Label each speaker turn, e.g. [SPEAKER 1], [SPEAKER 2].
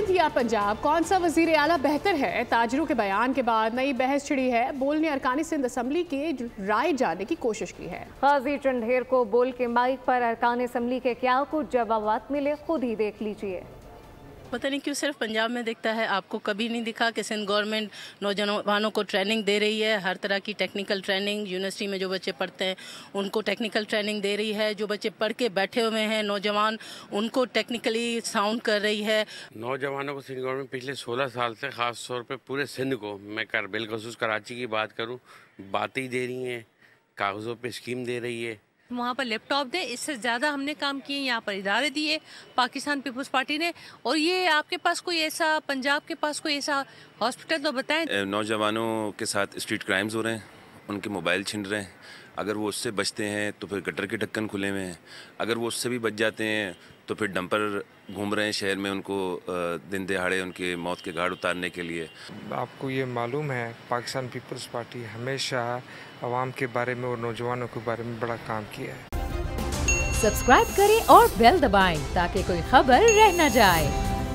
[SPEAKER 1] सिंध या पंजाब, कौन सा वजीर आला बेहतर है? ताजरों के बयान के बाद नई बहस छिड़ी है। बुल ने अरकान सिंध असम्बली की राय जानने की कोशिश की है।
[SPEAKER 2] गाजी चंढेर को बुल के माइक पर अरकान असम्बली के क्या कुछ जवाब मिले, खुद ही देख लीजिए।
[SPEAKER 3] पता नहीं क्यों सिर्फ पंजाब में दिखता है, आपको कभी नहीं दिखा कि सिंध गवर्नमेंट नौजवानों को ट्रेनिंग दे रही है, हर तरह की टेक्निकल ट्रेनिंग। यूनिवर्सिटी में जो बच्चे पढ़ते हैं उनको टेक्निकल ट्रेनिंग दे रही है, जो बच्चे पढ़ के बैठे हुए हैं नौजवान उनको टेक्निकली साउंड कर रही है।
[SPEAKER 4] नौजवानों को सिंध गवर्नमेंट पिछले 16 साल से ख़ास तौर पे पूरे सिंध को, मैं बिलखसूस कराची की बात करूँ, बातें ही दे रही हैं, कागज़ों पे स्कीम दे रही है।
[SPEAKER 5] वहाँ पर लैपटॉप दें, इससे ज़्यादा हमने काम किए, यहाँ पर इदारे दिए पाकिस्तान पीपल्स पार्टी ने। और ये आपके पास कोई ऐसा, पंजाब के पास कोई ऐसा हॉस्पिटल तो बताएं।
[SPEAKER 6] नौजवानों के साथ स्ट्रीट क्राइम्स हो रहे हैं, उनके मोबाइल छिन रहे हैं। अगर वो उससे बचते हैं तो फिर गटर के ढक्कन खुले हुए हैं, अगर वो उससे भी बच जाते हैं तो फिर डंपर घूम रहे हैं शहर में उनको दिन दहाड़े उनके मौत के घाट उतारने के लिए।
[SPEAKER 7] आपको ये मालूम है पाकिस्तान पीपल्स पार्टी हमेशा आवाम के बारे में और नौजवानों के बारे में बड़ा काम किया है।
[SPEAKER 8] सब्सक्राइब करें और बेल दबाएं ताकि कोई खबर रह न जाए।